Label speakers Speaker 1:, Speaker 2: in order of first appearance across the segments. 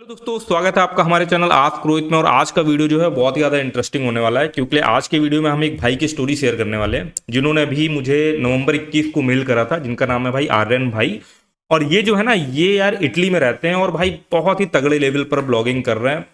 Speaker 1: दोस्तों, स्वागत है आपका हमारे चैनल आस्क रोहित में। और आज का वीडियो जो है बहुत ही ज़्यादा इंटरेस्टिंग होने वाला है, क्योंकि आज के वीडियो में हम एक भाई की स्टोरी शेयर करने वाले हैं जिन्होंने अभी मुझे नवंबर 21 को मेल करा था, जिनका नाम है भाई आर्यन भाई। और ये जो है ना, ये यार इटली में रहते हैं और भाई बहुत ही तगड़े लेवल पर ब्लॉगिंग कर रहे हैं।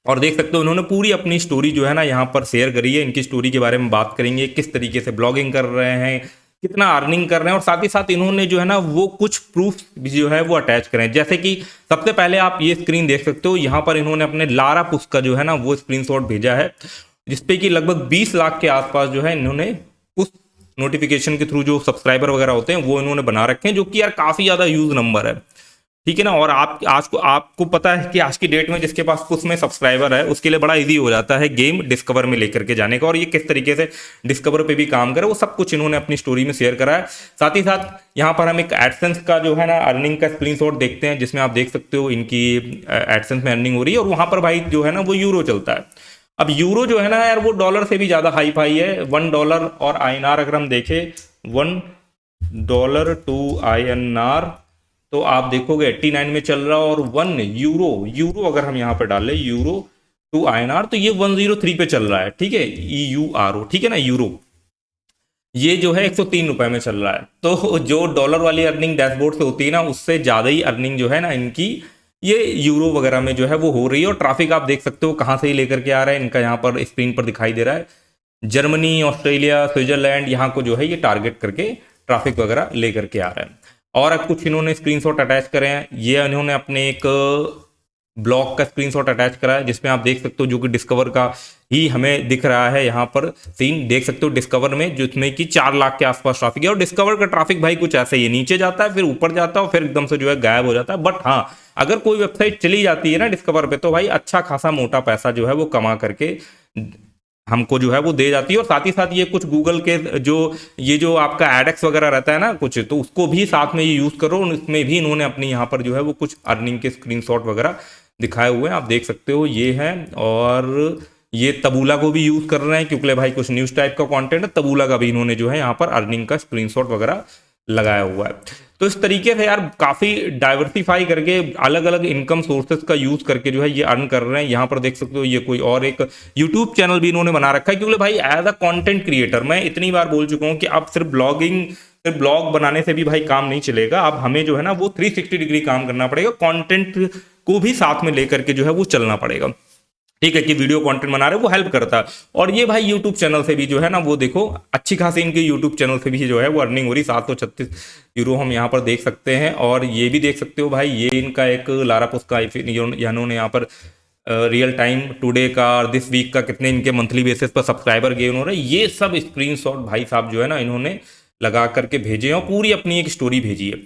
Speaker 1: और देख सकते हो उन्होंने पूरी अपनी स्टोरी जो है ना यहाँ पर शेयर करी है। इनकी स्टोरी के बारे में बात करेंगे, किस तरीके से ब्लॉगिंग कर रहे हैं, कितना अर्निंग कर रहे हैं, और साथ ही साथ इन्होंने जो है ना वो कुछ प्रूफ जो है वो अटैच करें। जैसे कि सबसे पहले आप ये स्क्रीन देख सकते हो, यहाँ पर इन्होंने अपने लारा पुस्क का जो है ना वो स्क्रीनशॉट भेजा है, जिसपे कि लगभग 20 लाख के आसपास जो है इन्होंने उस नोटिफिकेशन के थ्रू जो सब्सक्राइबर वगैरह होते हैं वो इन्होंने बना रखे हैं, जो कि यार काफ़ी ज़्यादा यूज नंबर है। ठीक है ना। और आप आज को आपको पता है कि आज की डेट में जिसके पास उसमें सब्सक्राइबर है उसके लिए बड़ा इजी हो जाता है गेम डिस्कवर में लेकर के जाने का। और ये किस तरीके से डिस्कवर पे भी काम करे वो सब कुछ इन्होंने अपनी स्टोरी में शेयर करा है। साथ ही साथ यहाँ पर हम एक एडसेंस का जो है ना अर्निंग का स्क्रीनशॉट देखते हैं, जिसमें आप देख सकते हो इनकी एडसेंस में अर्निंग हो रही है। और वहां पर भाई जो है ना वो यूरो चलता है। अब यूरो जो है ना यार वो डॉलर से भी ज्यादा हाई फाई है। $1 और INR अगर हम देखें, $1 टू INR तो आप देखोगे 89 में चल रहा है। और 1 यूरो अगर हम यहाँ पर डालें यूरो टू INR तो ये 103 पे चल रहा है। ठीक है, EURO, ठीक है ना, यूरो ये जो है 103 रुपए में चल रहा है। तो जो डॉलर वाली अर्निंग डैशबोर्ड से होती है ना, उससे ज्यादा ही अर्निंग जो है ना इनकी ये यूरो वगैरह में जो है वो हो रही है। और ट्रैफिक आप देख सकते हो कहाँ से ही लेकर के आ रहा है, इनका यहाँ पर स्क्रीन पर दिखाई दे रहा है। जर्मनी, ऑस्ट्रेलिया, स्विट्जरलैंड, यहाँ को जो है ये टारगेट करके ट्रैफिक वगैरह लेकर के आ रहा है। और अब कुछ इन्होंने स्क्रीनशॉट अटैच करे हैं। ये इन्होंने अपने एक ब्लॉग का स्क्रीनशॉट अटैच करा है, जिसमें आप देख सकते हो जो कि डिस्कवर का ही हमें दिख रहा है। यहाँ पर सीन देख सकते हो डिस्कवर में, जिसमें कि 4 लाख के आसपास ट्रैफिक है। और डिस्कवर का ट्रैफिक भाई कुछ ऐसे ही नीचे जाता है, फिर ऊपर जाता है और फिर एकदम से जो है गायब हो जाता है। बट हाँ, अगर कोई वेबसाइट चली जाती है ना डिस्कवर पे, तो भाई अच्छा खासा मोटा पैसा जो है वो कमा करके हमको जो है वो दे जाती है। और साथ ही साथ ये कुछ गूगल के जो आपका एडेक्स वगैरह रहता है ना कुछ, तो उसको भी साथ में ये यूज करो। उसमें भी इन्होंने अपनी यहाँ पर जो है वो कुछ अर्निंग के स्क्रीनशॉट वगैरह दिखाए हुए हैं, आप देख सकते हो ये हैं। और ये तबूला को भी यूज कर रहे हैं, क्योंकि भाई कुछ न्यूज टाइप का कंटेंट है। तबूला का भी इन्होंने जो है यहाँ पर अर्निंग का स्क्रीनशॉट वगैरह लगाया हुआ है। तो इस तरीके से यार काफी डाइवर्सिफाई करके अलग अलग इनकम सोर्सेज का यूज करके जो है ये अर्न कर रहे हैं। यहाँ पर देख सकते हो ये कोई और एक यूट्यूब चैनल भी इन्होंने बना रखा है, क्योंकि भाई एज अ कंटेंट क्रिएटर मैं इतनी बार बोल चुका हूँ कि अब सिर्फ ब्लॉग बनाने से भी भाई काम नहीं चलेगा। अब हमें जो है ना वो 360 डिग्री काम करना पड़ेगा, कंटेंट को भी साथ में लेकर के जो है वो चलना पड़ेगा। ठीक है कि वीडियो कंटेंट बना रहे वो हेल्प करता है। और ये भाई यूट्यूब चैनल से भी जो है ना वो देखो अच्छी खासी इनके यूट्यूब चैनल से भी जो है वो अर्निंग हो रही। 736 यूरो हम यहाँ पर देख सकते हैं। और ये भी देख सकते हो भाई, ये इनका एक लारा पुस्क का इन्होंने यहाँ पर रियल टाइम टुडे का और दिस वीक का कितने इनके मंथली बेसिस पर सब्सक्राइबर गेन हो रहे हैं, ये सब स्क्रीनशॉट भाई साहब जो है ना इन्होंने लगा करके भेजे हैं और पूरी अपनी एक स्टोरी भेजी है।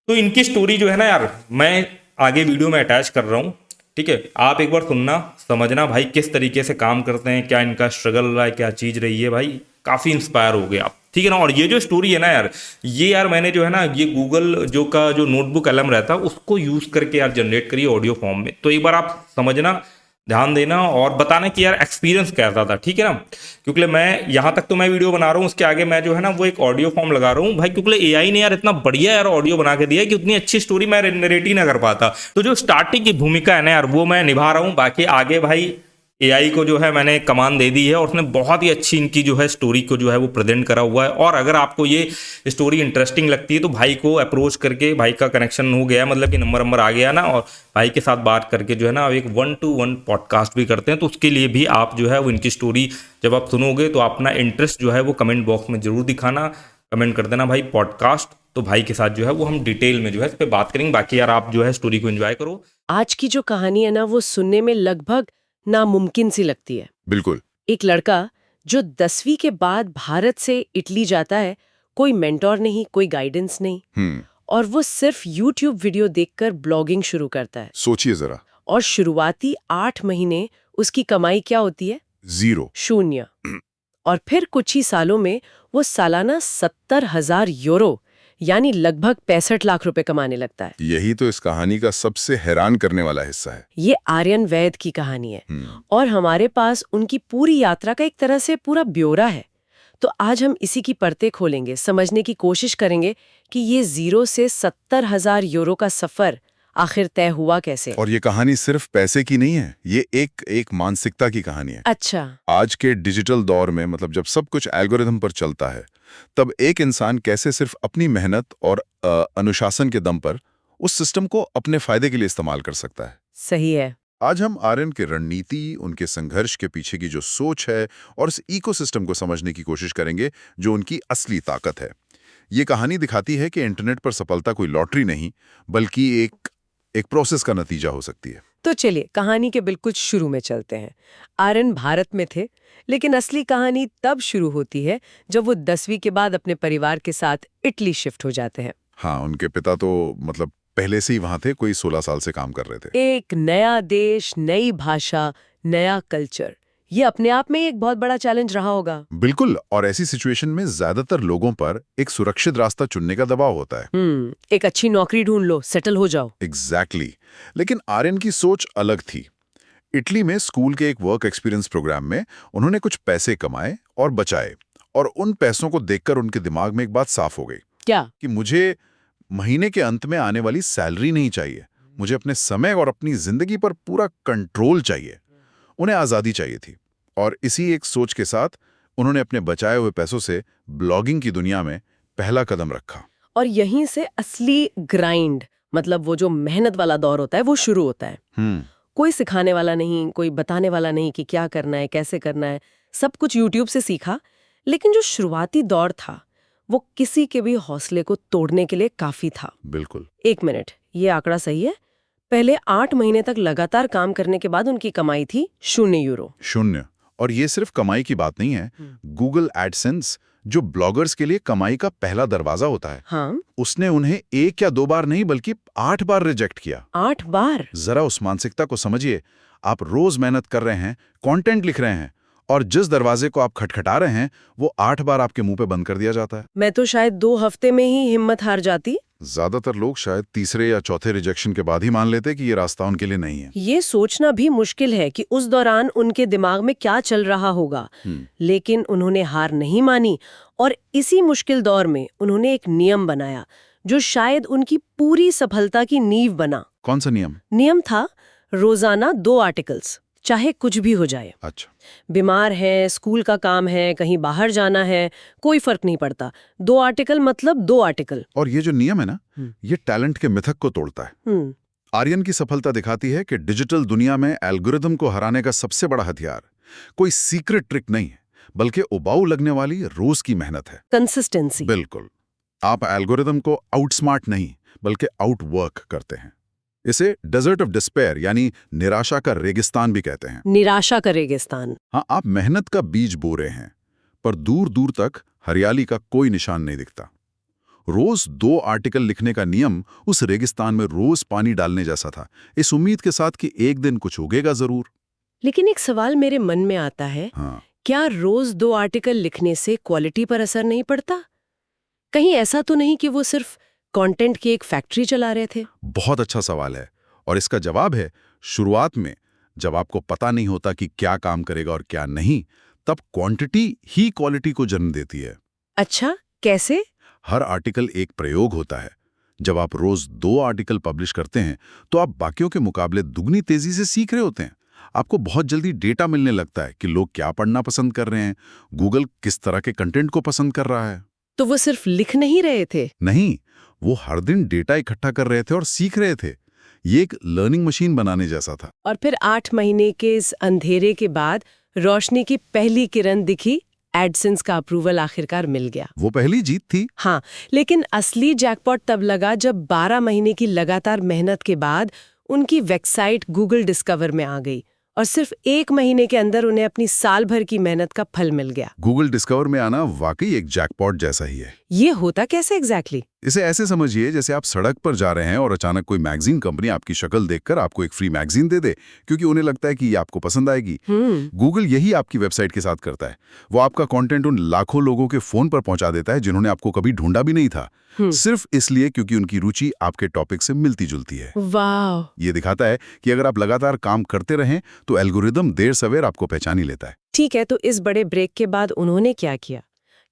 Speaker 1: तो इनकी स्टोरी जो है ना यार मैं आगे वीडियो में अटैच कर रहा हूँ। ठीक है, आप एक बार सुनना, समझना भाई किस तरीके से काम करते हैं, क्या इनका स्ट्रगल रहा है, क्या चीज रही है। भाई काफी इंस्पायर हो गए आप। ठीक है ना। और ये जो स्टोरी है ना यार, ये यार मैंने जो है ना ये गूगल जो नोटबुक एलम रहता है उसको यूज करके यार जनरेट करी ऑडियो फॉर्म में। तो एक बार आप समझना, ध्यान देना और बताना कि यार एक्सपीरियंस कैसा था। ठीक है ना। क्योंकि मैं यहाँ तक तो मैं वीडियो बना रहा हूँ, उसके आगे मैं जो है ना वो एक ऑडियो फॉर्म लगा रहा हूँ भाई, क्योंकि AI ने यार इतना बढ़िया यार ऑडियो बना के दिया है कि उतनी अच्छी स्टोरी मैं नरेट ही ना कर पाता। तो जो स्टार्टिंग की भूमिका है ना यार वो मैं निभा रहा हूँ। बाकी आगे भाई AI को जो है मैंने कमान दे दी है और उसने बहुत ही अच्छी इनकी जो है स्टोरी को जो है वो प्रेजेंट करा हुआ है। और अगर आपको ये स्टोरी इंटरेस्टिंग लगती है तो भाई को अप्रोच करके, भाई का कनेक्शन हो गया, मतलब कि नंबर आ गया ना, और भाई के साथ बात करके जो है ना एक 1-to-1 पॉडकास्ट भी करते हैं। तो उसके लिए भी आप जो है वो इनकी स्टोरी जब आप सुनोगे तो अपना इंटरेस्ट जो है वो कमेंट बॉक्स में जरूर दिखाना, कमेंट कर देना भाई पॉडकास्ट। तो भाई के साथ जो है वो हम डिटेल में जो है इस पर बात करेंगे। बाकी यार आप जो है स्टोरी को एंजॉय करो।
Speaker 2: आज की जो कहानी है ना वो सुनने में लगभग नामुमकिन सी लगती है।
Speaker 3: बिल्कुल।
Speaker 2: एक लड़का जो 10वीं के बाद भारत से इटली जाता है, कोई मेंटोर नहीं, कोई गाइडेंस नहीं, और वो सिर्फ YouTube वीडियो देखकर ब्लॉगिंग शुरू करता है।
Speaker 3: सोचिए जरा।
Speaker 2: और शुरुआती 8 महीने उसकी कमाई क्या होती है?
Speaker 3: 0।
Speaker 2: शून्य। और फिर कुछ ही सालों में वो सालाना 70,000 यूरो यानी लगभग 65 लाख रुपए कमाने लगता है।
Speaker 3: यही तो इस कहानी का सबसे हैरान करने वाला हिस्सा है।
Speaker 2: ये आर्यन वैद की कहानी है और हमारे पास उनकी पूरी यात्रा का एक तरह से पूरा ब्यौरा है। तो आज हम इसी की परतें खोलेंगे, समझने की कोशिश करेंगे कि ये 0 से 70,000 यूरो का सफर आखिर तय हुआ कैसे?
Speaker 3: और ये कहानी सिर्फ पैसे की नहीं है, ये एक मानसिकता की कहानी है।
Speaker 2: अच्छा।
Speaker 3: आज के डिजिटल दौर में मतलब जब सब कुछ एल्गोरिथम पर चलता है, तब एक इंसान कैसे सिर्फ अपनी मेहनत और अनुशासन के दम पर उस सिस्टम को अपने फायदे के लिए इस्तेमाल कर सकता है।
Speaker 2: सही है।
Speaker 3: आज हम आर्यन की रणनीति, उनके संघर्ष के पीछे की जो सोच है और इस इकोसिस्टम को समझने की कोशिश करेंगे जो उनकी असली ताकत है। ये कहानी दिखाती है कि इंटरनेट पर सफलता कोई लॉटरी नहीं, बल्कि एक प्रोसेस का नतीजा हो सकती है।
Speaker 2: तो चलिए कहानी के बिल्कुल शुरू में चलते हैं। आर्यन भारत में थे, लेकिन असली कहानी तब शुरू होती है जब वो 10वीं के बाद अपने परिवार के साथ इटली शिफ्ट हो जाते हैं।
Speaker 3: हाँ, उनके पिता तो मतलब पहले से ही वहां थे, कोई 16 साल से काम कर रहे थे।
Speaker 2: एक नया देश, नई भाषा, नया कल्चर, ये अपने आप में एक बहुत बड़ा चैलेंज रहा होगा।
Speaker 3: बिल्कुल, और ऐसी सिचुएशन में ज्यादातर लोगों पर एक सुरक्षित रास्ता चुनने का दबाव होता है।
Speaker 2: एक अच्छी नौकरी ढूंढ लो, सेटल हो जाओ।
Speaker 3: एग्जैक्टली। लेकिन आर्यन की सोच अलग थी। इटली में स्कूल के एक वर्क एक्सपीरियंस प्रोग्राम में उन्होंने कुछ पैसे कमाए और बचाए, और उन पैसों को देखकर उनके दिमाग में एक बात साफ हो गई।
Speaker 2: क्या?
Speaker 3: कि मुझे महीने के अंत में आने वाली सैलरी नहीं चाहिए, मुझे अपने समय और अपनी जिंदगी पर पूरा कंट्रोल चाहिए। उन्हें आज़ादी चाहिए थी, और इसी एक सोच के साथ उन्होंने अपने बचाए हुए पैसों से ब्लॉगिंग की दुनिया में पहला कदम रखा।
Speaker 2: और यहीं से असली ग्राइंड, मतलब वो जो मेहनत वाला दौर होता है, वो शुरू होता है। कोई सिखाने वाला नहीं, कोई बताने वाला नहीं कि क्या करना है, कैसे करना है, सब कुछ यूट्यूब से सीखा। लेकिन जो शुरुआती दौर था वो किसी के भी हौसले को तोड़ने के लिए काफी था।
Speaker 3: बिल्कुल।
Speaker 2: 1 मिनट, ये आंकड़ा सही है? पहले 8 महीने तक लगातार काम करने के बाद उनकी कमाई थी 0 यूरो।
Speaker 3: 0। और ये सिर्फ कमाई की बात नहीं है। गूगल एडसेंस, जो ब्लॉगर्स के लिए कमाई का पहला दरवाजा होता है,
Speaker 2: हाँ,
Speaker 3: उसने उन्हें 1 या 2 बार नहीं बल्कि 8 बार रिजेक्ट किया।
Speaker 2: 8 बार?
Speaker 3: जरा उस मानसिकता को समझिए। आप रोज मेहनत कर रहे हैं, कंटेंट लिख रहे हैं, और जिस दरवाजे को आप खटखटा रहे हैं वो 8 बार आपके मुंह पे बंद कर दिया जाता है।
Speaker 2: मैं तो शायद 2 हफ्ते में ही हिम्मत हार जाती।
Speaker 3: ज्यादातर लोग शायद तीसरे या चौथे रिजेक्शन के बाद ही मान लेते कि ये रास्ता उनके लिए नहीं है।
Speaker 2: ये सोचना भी मुश्किल है कि उस दौरान उनके दिमाग में क्या चल रहा होगा। लेकिन उन्होंने हार नहीं मानी, और इसी मुश्किल दौर में उन्होंने एक नियम बनाया जो शायद उनकी पूरी सफलता की नींव बना।
Speaker 3: कौन सा नियम?
Speaker 2: नियम था रोजाना 2 आर्टिकल्स, चाहे कुछ भी हो जाए।
Speaker 3: अच्छा।
Speaker 2: बीमार है, स्कूल का काम है, कहीं बाहर जाना है, कोई फर्क नहीं पड़ता। 2 आर्टिकल मतलब 2 आर्टिकल।
Speaker 3: और ये जो नियम है ना, ये टैलेंट के मिथक को तोड़ता है। आर्यन की सफलता दिखाती है कि डिजिटल दुनिया में एल्गोरिथम को हराने का सबसे बड़ा हथियार कोई सीक्रेट ट्रिक नहीं है, बल्कि उबाऊ लगने वाली रोज की मेहनत है।
Speaker 2: कंसिस्टेंसी।
Speaker 3: बिल्कुल। आप एल्गोरिथम को आउटस्मार्ट नहीं बल्कि आउटवर्क करते हैं। इसे डेजर्ट ऑफ डिस्पेयर यानी निराशा का रेगिस्तान भी कहते हैं।
Speaker 2: निराशा का रेगिस्तान।
Speaker 3: हाँ, आप मेहनत का बीज बो रहे हैं, पर दूर दूर तक हरियाली का कोई निशान नहीं दिखता। रोज 2 आर्टिकल लिखने का नियम उस रेगिस्तान में रोज पानी डालने जैसा था, इस उम्मीद के साथ कि एक दिन कुछ उगेगा जरूर।
Speaker 2: लेकिन एक सवाल मेरे मन में आता है,
Speaker 3: हाँ।
Speaker 2: क्या रोज 2 आर्टिकल लिखने से क्वालिटी पर असर नहीं पड़ता? कहीं ऐसा तो नहीं कि वो सिर्फ कंटेंट की एक फैक्ट्री चला रहे थे?
Speaker 3: बहुत अच्छा सवाल है, और इसका जवाब है शुरुआत में जब आपको पता नहीं होता कि क्या काम करेगा और क्या नहीं, तब क्वांटिटी ही क्वालिटी को जन्म देती है।
Speaker 2: अच्छा, कैसे?
Speaker 3: हर आर्टिकल एक प्रयोग होता है। जब आप रोज 2 आर्टिकल पब्लिश करते हैं तो आप बाकियों के मुकाबले दुगनी तेजी से सीख रहे होते हैं। आपको बहुत जल्दी डेटा मिलने लगता है कि लोग क्या पढ़ना पसंद कर रहे हैं, गूगल किस तरह के कंटेंट को पसंद कर रहा है।
Speaker 2: तो वो सिर्फ लिख नहीं रहे थे?
Speaker 3: नहीं, वो हर दिन डेटा इकट्ठा कर रहे थे और सीख रहे थे। ये एक लर्निंग मशीन बनाने जैसा था।
Speaker 2: और फिर 8 महीने के इस अंधेरे के बाद रोशनी की पहली किरण दिखी, एडसेंस का अप्रूवल आखिरकार मिल गया।
Speaker 3: वो पहली जीत थी।
Speaker 2: हाँ, लेकिन असली जैकपॉट तब लगा जब 12 महीने की लगातार मेहनत के बाद उनकी वेबसाइट गूगल डिस्कवर में आ गई, और सिर्फ 1 महीने के अंदर उन्हें अपनी साल भर की मेहनत का फल मिल गया।
Speaker 3: गूगल डिस्कवर में आना वाकई एक जैकपॉट जैसा ही है।
Speaker 2: ये होता कैसे एग्जैक्टली?
Speaker 3: इसे ऐसे समझिए जैसे आप सड़क पर जा रहे हैं और अचानक कोई मैगजीन कंपनी आपकी शक्ल देखकर आपको एक फ्री मैगजीन दे दे, क्योंकि उन्हें लगता है कि ये आपको पसंद आएगी। गूगल यही आपकी वेबसाइट के साथ करता है। वो आपका कंटेंट उन लाखों लोगों के फोन पर पहुंचा देता है जिन्होंने आपको कभी ढूंढा भी नहीं था, सिर्फ इसलिए क्योंकि उनकी रुचि आपके टॉपिक से मिलती जुलती है।
Speaker 2: वाह!
Speaker 3: ये दिखाता है कि अगर आप लगातार काम करते रहें तो एल्गोरिदम देर सवेर आपको पहचान ही लेता है।
Speaker 2: ठीक है, तो इस बड़े ब्रेक के बाद उन्होंने क्या किया?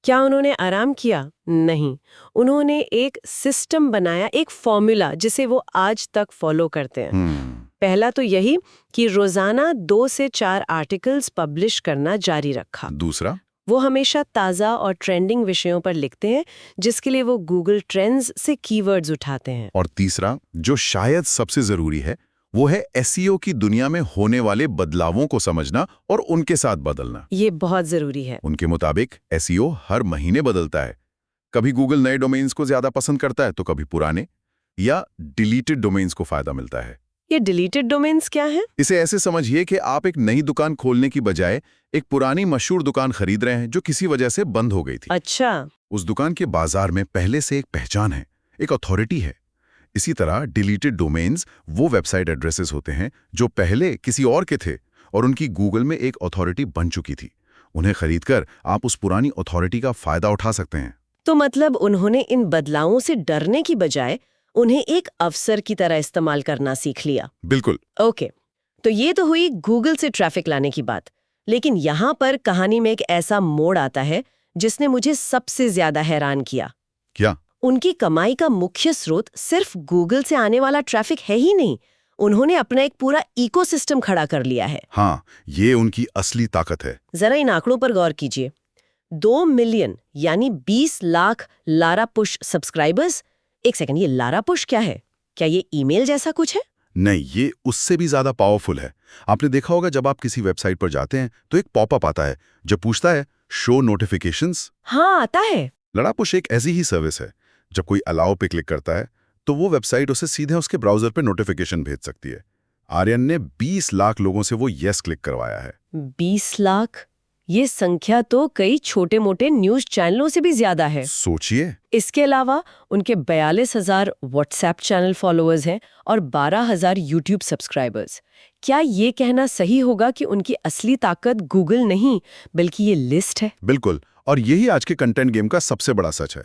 Speaker 2: क्या उन्होंने आराम किया? नहीं, उन्होंने एक सिस्टम बनाया, एक फॉर्मूला जिसे वो आज तक फॉलो करते हैं। पहला तो यही कि रोजाना 2 से 4 आर्टिकल्स पब्लिश करना जारी रखा।
Speaker 3: दूसरा,
Speaker 2: वो हमेशा ताज़ा और ट्रेंडिंग विषयों पर लिखते हैं, जिसके लिए वो गूगल ट्रेंड्स से कीवर्ड्स उठाते हैं।
Speaker 3: और तीसरा, जो शायद सबसे जरूरी है, वो है एसईओ की दुनिया में होने वाले बदलावों को समझना और उनके साथ बदलना।
Speaker 2: ये बहुत जरूरी है।
Speaker 3: उनके मुताबिक एसईओ हर महीने बदलता है। कभी गूगल नए डोमेन्स को ज्यादा पसंद करता है तो कभी पुराने या डिलीटेड डोमेन्स को फायदा मिलता है।
Speaker 2: ये डिलीटेड डोमेन्स क्या है?
Speaker 3: इसे ऐसे समझिए कि आप एक नई दुकान खोलने की बजाय एक पुरानी मशहूर दुकान खरीद रहे हैं जो किसी वजह से बंद हो गई थी।
Speaker 2: अच्छा।
Speaker 3: उस दुकान के बाजार में पहले से एक पहचान है, एक अथॉरिटी है। इसी तरह डिलीटेड डोमेन्स वो वेबसाइट एड्रेसेस होते हैं जो पहले किसी और के थे और उनकी गूगल में एक अथॉरिटी बन चुकी थी। उन्हें खरीदकर आप उस पुरानी अथॉरिटी का फायदा उठा सकते हैं।
Speaker 2: तो मतलब उन्होंने इन बदलावों से डरने की बजाय उन्हें एक अवसर की तरह इस्तेमाल करना सीख लिया।
Speaker 3: बिल्कुल।
Speaker 2: ओके, तो ये तो हुई गूगल से ट्रैफिक लाने की बात। लेकिन यहाँ पर कहानी में एक ऐसा मोड़ आता है जिसने मुझे सबसे ज्यादा हैरान किया।
Speaker 3: क्या?
Speaker 2: उनकी कमाई का मुख्य स्रोत सिर्फ गूगल से आने वाला ट्रैफिक है ही नहीं, उन्होंने अपना एक पूरा इकोसिस्टम खड़ा कर लिया है।
Speaker 3: हाँ, ये उनकी असली ताकत है।
Speaker 2: जरा इन आंकड़ों पर गौर कीजिए। 2 मिलियन यानी 20 लाख लारा पुश सब्सक्राइबर्स। एक सेकंड, ये लारा पुश क्या है? क्या ये ईमेल जैसा कुछ है?
Speaker 3: नहीं, ये उससे भी ज्यादा पावरफुल है। आपने देखा होगा जब आप किसी वेबसाइट पर जाते हैं तो एक पॉपअप आता है जो पूछता है शो नोटिफिकेशंस।
Speaker 2: हाँ, आता है।
Speaker 3: लारा पुश एक ऐसी ही सर्विस है। जब कोई अलाउ पे क्लिक करता है तो वो वेबसाइट उसे सीधे उसके ब्राउजर पे नोटिफिकेशन भेज सकती है। आर्यन ने 20 लाख लोगों से वो यस क्लिक करवाया है।
Speaker 2: 20 लाख? ये संख्या तो कई छोटे-मोटे न्यूज़ चैनलों से भी ज्यादा है।
Speaker 3: सोचिए।
Speaker 2: इसके अलावा उनके 42,000 व्हाट्सएप चैनल फॉलोअर्स हैं और 12,000 यूट्यूब सब्सक्राइबर्स। क्या ये कहना सही होगा कि उनकी असली ताकत गूगल नहीं बल्कि ये लिस्ट है?
Speaker 3: बिल्कुल, और यही आज के कंटेंट गेम का सबसे बड़ा सच है।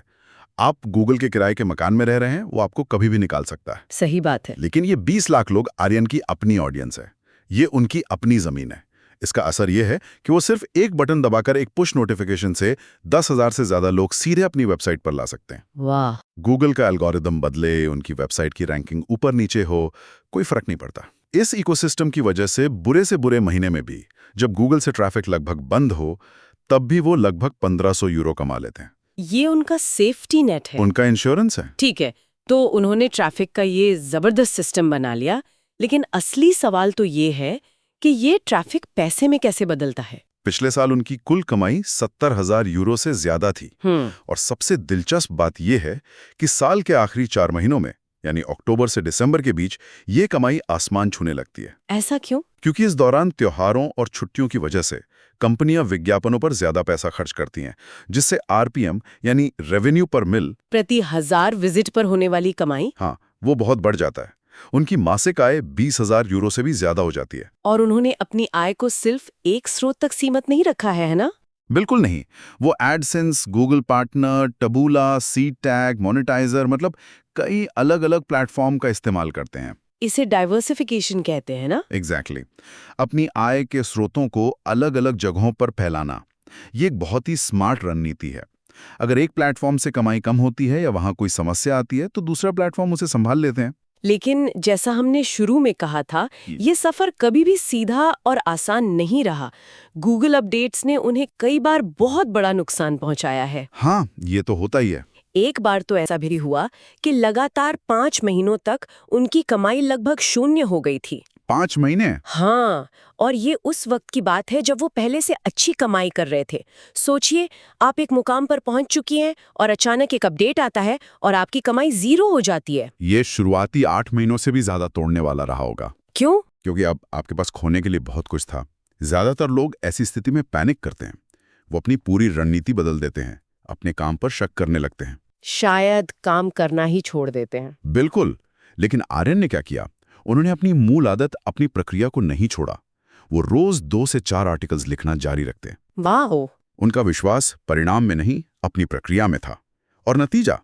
Speaker 3: आप गूगल के किराए के मकान में रह रहे हैं, वो आपको कभी भी निकाल सकता है।
Speaker 2: सही बात है।
Speaker 3: लेकिन ये 20 लाख लोग आर्यन की अपनी ऑडियंस है। ये उनकी अपनी जमीन है। इसका असर यह है कि वो सिर्फ एक बटन दबाकर एक पुश नोटिफिकेशन से 10,000 से ज्यादा लोग सीधे अपनी वेबसाइट पर ला सकते हैं।
Speaker 2: वाह।
Speaker 3: गूगल का एल्गोरिदम बदले, उनकी वेबसाइट की रैंकिंग ऊपर नीचे हो, कोई फर्क नहीं पड़ता। इस इकोसिस्टम की वजह से बुरे महीने में भी जब गूगल से ट्रैफिक लगभग बंद हो, तब भी वो लगभग 1500 यूरो कमा लेते हैं।
Speaker 2: ये उनका सेफ्टी नेट है।
Speaker 3: उनका इंश्योरेंस है।
Speaker 2: ठीक है, तो उन्होंने ट्रैफिक का ये जबरदस्त सिस्टम बना लिया, लेकिन असली सवाल तो ये है कि ये ट्रैफिक पैसे में कैसे बदलता है?
Speaker 3: पिछले साल उनकी कुल कमाई 70,000 यूरो से ज्यादा थी। और सबसे दिलचस्प बात यह है कि साल के आखिरी 4 महीनों में, यानी अक्टूबर से दिसंबर के बीच, ये कमाई आसमान छूने लगती है।
Speaker 2: ऐसा क्यों?
Speaker 3: क्योंकि इस दौरान त्योहारों और छुट्टियों की वजह से कंपनियां विज्ञापनों पर ज्यादा पैसा खर्च करती हैं, जिससे आरपीएम यानी रेवेन्यू पर मिल,
Speaker 2: प्रति 1000 विजिट पर होने वाली कमाई,
Speaker 3: हाँ, वो बहुत बढ़ जाता है। उनकी मासिक आय 20,000 यूरो से भी ज्यादा हो जाती है।
Speaker 2: और उन्होंने अपनी आय को सिर्फ एक स्रोत तक सीमित नहीं रखा है ना?
Speaker 3: बिल्कुल नहीं। वो AdSense, Google partner, Taboola, Seedtag, monetizer, मतलब कई अलग अलग प्लेटफॉर्म का इस्तेमाल करते हैं।
Speaker 2: इसे डाइवर्सिफिकेशन कहते हैं ना?
Speaker 3: एग्जैक्टली। अपनी आय के स्रोतों को अलग अलग जगहों पर फैलाना, ये एक बहुत ही स्मार्ट रणनीति है। अगर एक प्लेटफॉर्म से कमाई कम होती है या वहां कोई समस्या आती है तो दूसरा प्लेटफॉर्म उसे संभाल लेते हैं।
Speaker 2: लेकिन जैसा हमने शुरू में कहा था, ये सफर कभी भी सीधा और आसान नहीं रहा। गूगल अपडेट्स ने उन्हें कई बार बहुत बड़ा नुकसान पहुंचाया है।
Speaker 3: हाँ, ये तो होता ही है।
Speaker 2: एक बार तो ऐसा भी हुआ कि लगातार 5 महीनों तक उनकी कमाई लगभग शून्य हो गई थी।
Speaker 3: 5 महीने?
Speaker 2: हाँ, और ये उस वक्त की बात है जब वो पहले से अच्छी कमाई कर रहे थे। सोचिए, आप एक मुकाम पर पहुंच चुकी हैं और अचानक एक अपडेट आता है और आपकी कमाई 0 हो जाती है।
Speaker 3: ये शुरुआती 8 महीनों से भी ज्यादा तोड़ने वाला रहा होगा।
Speaker 2: क्यों?
Speaker 3: क्योंकि अब आपके पास खोने के लिए बहुत कुछ था। ज्यादातर लोग ऐसी स्थिति में पैनिक करते हैं। वो अपनी पूरी रणनीति बदल देते हैं, अपने काम पर शक करने लगते हैं,
Speaker 2: शायद काम करना ही छोड़ देते हैं।
Speaker 3: बिल्कुल। लेकिन आर्यन ने क्या किया? उन्होंने अपनी मूल आदत, अपनी प्रक्रिया को नहीं छोड़ा। वो रोज 2 से 4 आर्टिकल्स लिखना जारी रखते।
Speaker 2: वाह।
Speaker 3: उनका विश्वास परिणाम में नहीं, अपनी प्रक्रिया में था। और नतीजा,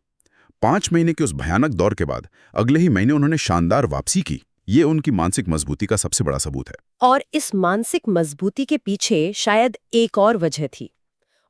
Speaker 3: 5 महीने के उस भयानक दौर के बाद अगले ही महीने उन्होंने शानदार वापसी की। ये उनकी मानसिक मजबूती का सबसे बड़ा सबूत है।
Speaker 2: और इस मानसिक मजबूती के पीछे शायद एक और वजह थी।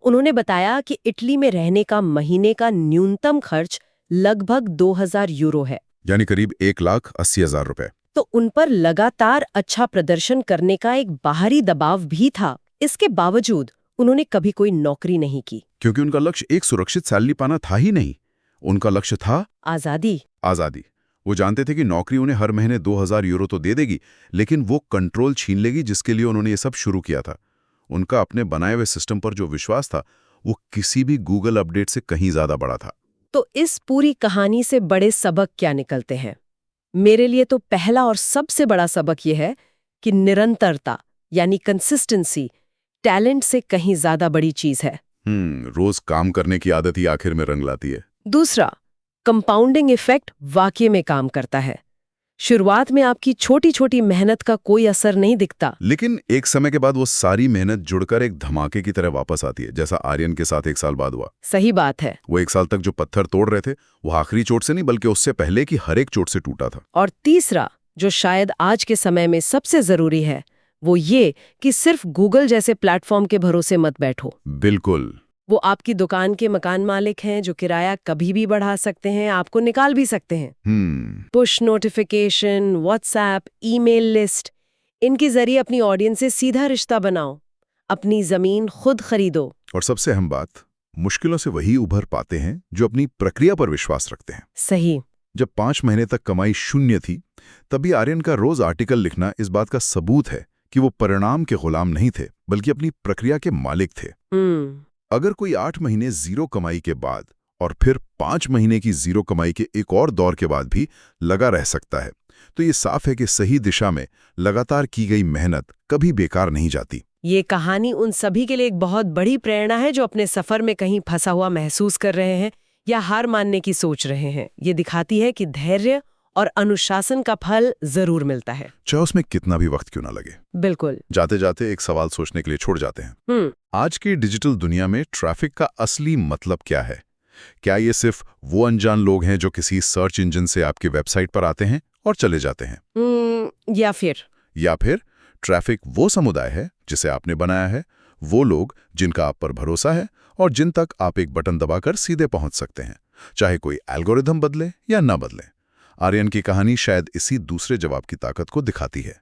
Speaker 2: उन्होंने बताया कि इटली में रहने का महीने का न्यूनतम खर्च लगभग 2000 यूरो है।
Speaker 3: यानी करीब 1,80,000 रुपए।
Speaker 2: तो उन पर लगातार अच्छा प्रदर्शन करने का एक बाहरी दबाव भी था। इसके बावजूद उन्होंने कभी कोई नौकरी नहीं की।
Speaker 3: क्योंकि उनका लक्ष्य एक सुरक्षित सैलरी पाना था ही नहीं, उनका लक्ष्य था
Speaker 2: आजादी।
Speaker 3: आजादी। वो जानते थे कि नौकरी उन्हें हर महीने 2,000 यूरो तो दे देगी, लेकिन वो कंट्रोल छीन लेगी जिसके लिए उन्होंने ये सब शुरू किया था। उनका अपने बनाए हुए सिस्टम पर जो विश्वास था वो किसी भी गूगल अपडेट से कहीं ज्यादा बड़ा था।
Speaker 2: तो इस पूरी कहानी से बड़े सबक क्या निकलते हैं? मेरे लिए तो पहला और सबसे बड़ा सबक यह है कि निरंतरता यानी कंसिस्टेंसी टैलेंट से कहीं ज्यादा बड़ी चीज है।
Speaker 3: रोज काम करने की आदत ही आखिर में रंग लाती है।
Speaker 2: दूसरा, कंपाउंडिंग इफेक्ट वाकई में काम करता है। शुरुआत में आपकी छोटी छोटी मेहनत का कोई असर नहीं दिखता,
Speaker 3: लेकिन एक समय के बाद वो सारी मेहनत जुड़कर एक धमाके की तरह वापस आती है, जैसा आर्यन के साथ 1 साल बाद हुआ।
Speaker 2: सही बात है।
Speaker 3: वो 1 साल तक जो पत्थर तोड़ रहे थे वो आखिरी चोट से नहीं बल्कि उससे पहले की हर एक चोट से टूटा था।
Speaker 2: और तीसरा, जो शायद आज के समय में सबसे जरूरी है, वो ये कि सिर्फ गूगल जैसे प्लेटफॉर्म के भरोसे मत बैठो।
Speaker 3: बिल्कुल।
Speaker 2: वो आपकी दुकान के मकान मालिक हैं जो किराया कभी भी बढ़ा सकते हैं, आपको निकाल भी सकते हैं। Push notification, WhatsApp, email list, इनके जरिए अपनी ऑडियंस से सीधा रिश्ता बनाओ, अपनी जमीन खुद खरीदो।
Speaker 3: और सबसे अहम बात, मुश्किलों से वही उभर पाते हैं जो अपनी प्रक्रिया पर विश्वास रखते हैं।
Speaker 2: सही।
Speaker 3: जब 5 महीने तक कमाई शून्य थी, तभी आर्यन का रोज आर्टिकल लिखना इस बात का सबूत है कि वो परिणाम के गुलाम नहीं थे बल्कि अपनी प्रक्रिया के मालिक थे। अगर कोई 8 महीने जीरो कमाई के बाद और फिर 5 महीने की जीरो कमाई के एक और दौर के बाद भी लगा रह सकता है, तो ये साफ है कि सही दिशा में लगातार की गई मेहनत कभी बेकार नहीं जाती।
Speaker 2: ये कहानी उन सभी के लिए एक बहुत बड़ी प्रेरणा है जो अपने सफर में कहीं फंसा हुआ महसूस कर रहे हैं या हार मानने की सोच रहे हैं। ये दिखाती है कि धैर्य और अनुशासन का फल जरूर मिलता है,
Speaker 3: चाहे उसमें कितना भी वक्त क्यों ना लगे।
Speaker 2: बिल्कुल।
Speaker 3: जाते जाते एक सवाल सोचने के लिए छोड़ जाते हैं। आज की डिजिटल दुनिया में ट्रैफिक का असली मतलब क्या है? क्या ये सिर्फ वो अनजान लोग हैं जो किसी सर्च इंजन से आपकी वेबसाइट पर आते हैं और चले जाते हैं? या फिर ट्रैफिक वो समुदाय है जिसे आपने बनाया है, वो लोग जिनका आप पर भरोसा है और जिन तक आप एक बटन दबाकर सीधे पहुंच सकते हैं, चाहे कोई एल्गोरिथम बदले या ना बदले। आर्यन की कहानी शायद इसी दूसरे जवाब की ताकत को दिखाती है।